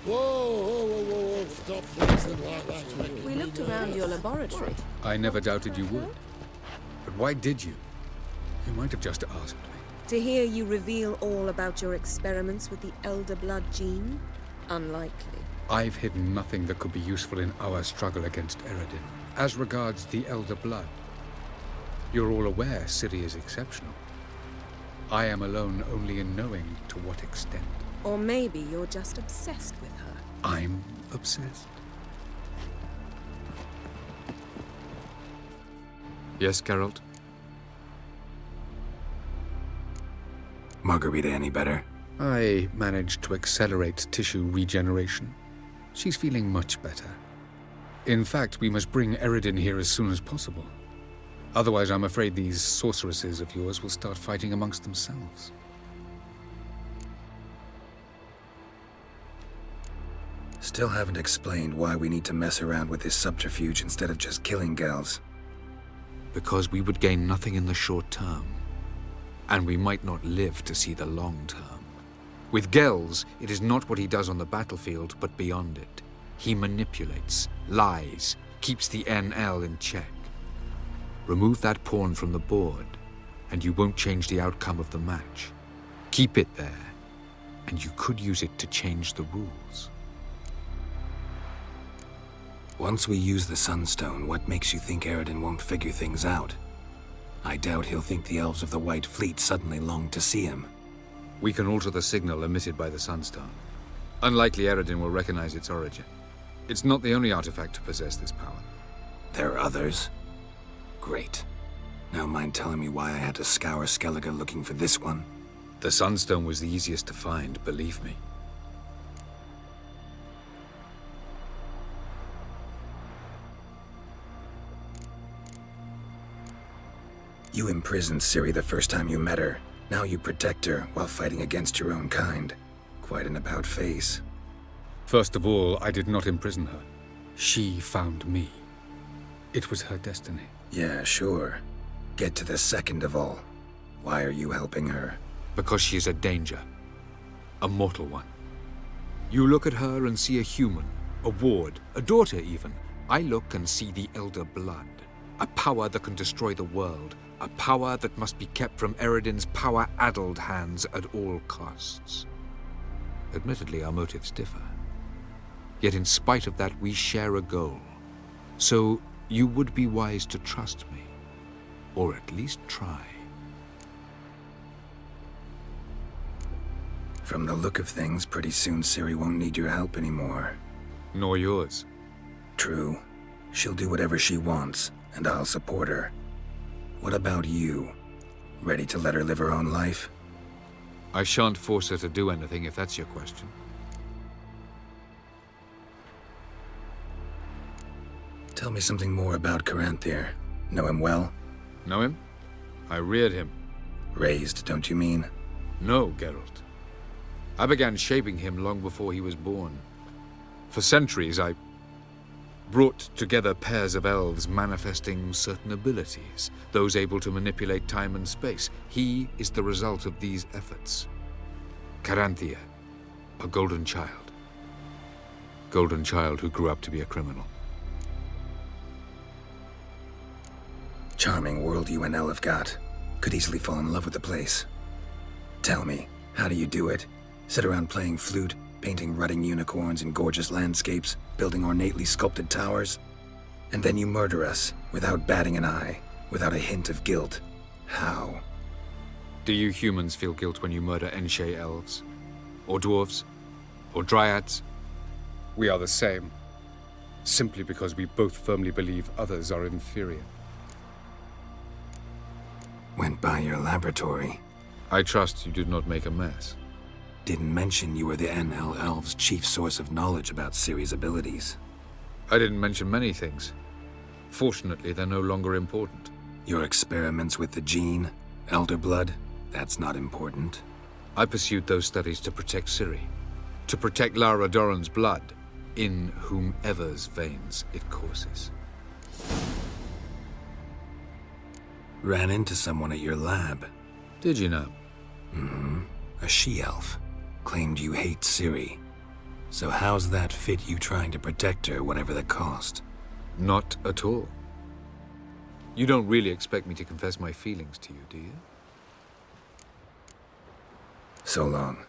Whoa, stop flexing like that. We looked around your laboratory. I never doubted you would. But why did you? You might have just asked me. To hear you reveal all about your experiments with the Elder Blood gene? Unlikely. I've hidden nothing that could be useful in our struggle against Eredin. As regards the Elder Blood, you're all aware Ciri is exceptional. I am alone only in knowing to what extent. Or maybe you're just obsessed with her. I'm obsessed. Yes, Geralt? Margarita any better? I managed to accelerate tissue regeneration. She's feeling much better. In fact, we must bring Eredin here as soon as possible. Otherwise, I'm afraid these sorceresses of yours will start fighting amongst themselves. Still haven't explained why we need to mess around with this subterfuge instead of just killing gals. Because we would gain nothing in the short term. And we might not live to see the long term. With Gels, it is not what he does on the battlefield, but beyond it. He manipulates, lies, keeps the NL in check. Remove that pawn from the board, and you won't change the outcome of the match. Keep it there, and you could use it to change the rules. Once we use the Sunstone, what makes you think Eredin won't figure things out? I doubt he'll think the elves of the White Fleet suddenly long to see him. We can alter the signal emitted by the Sunstone. Unlikely Eredin will recognize its origin. It's not the only artifact to possess this power. There are others? Great. Now mind telling me why I had to scour Skellige looking for this one? The Sunstone was the easiest to find, believe me. You imprisoned Ciri the first time you met her. Now you protect her while fighting against your own kind. Quite an about-face. First of all, I did not imprison her. She found me. It was her destiny. Yeah, sure. Get to the second of all. Why are you helping her? Because she is a danger. A mortal one. You look at her and see a human, a ward, a daughter even. I look and see the Elder Blood. A power that can destroy the world. A power that must be kept from Eredin's power-addled hands at all costs. Admittedly, our motives differ. Yet in spite of that, we share a goal. So you would be wise to trust me. Or at least try. From the look of things, pretty soon Ciri won't need your help anymore. Nor yours. True. She'll do whatever she wants, and I'll support her. What about you? Ready to let her live her own life? I shan't force her to do anything, if that's your question. Tell me something more about Caranthir. Know him well? Know him? I reared him. Raised, don't you mean? No, Geralt. I began shaping him long before he was born. For centuries, I brought together pairs of elves manifesting certain abilities, those able to manipulate time and space. He is the result of these efforts. Caranthir, a golden child. Golden child who grew up to be a criminal. Charming world you and Elle have got. Could easily fall in love with the place. Tell me, how do you do it? Sit around playing flute, painting rutting unicorns in gorgeous landscapes, building ornately sculpted towers? And then you murder us, without batting an eye, without a hint of guilt. How? Do you humans feel guilt when you murder Enshe elves? Or dwarves? Or dryads? We are the same. Simply because we both firmly believe others are inferior. Went by your laboratory. I trust you did not make a mess. Didn't mention you were the NL Elves' chief source of knowledge about Ciri's abilities. I didn't mention many things. Fortunately, they're no longer important. Your experiments with the gene, Elder Blood, that's not important. I pursued those studies to protect Ciri. To protect Lara Dorren's blood, in whomever's veins it courses. Ran into someone at your lab. Did you know? A she-elf. Claimed you hate Ciri. So how's that fit you trying to protect her, whatever the cost? Not at all. You don't really expect me to confess my feelings to you, do you? So long.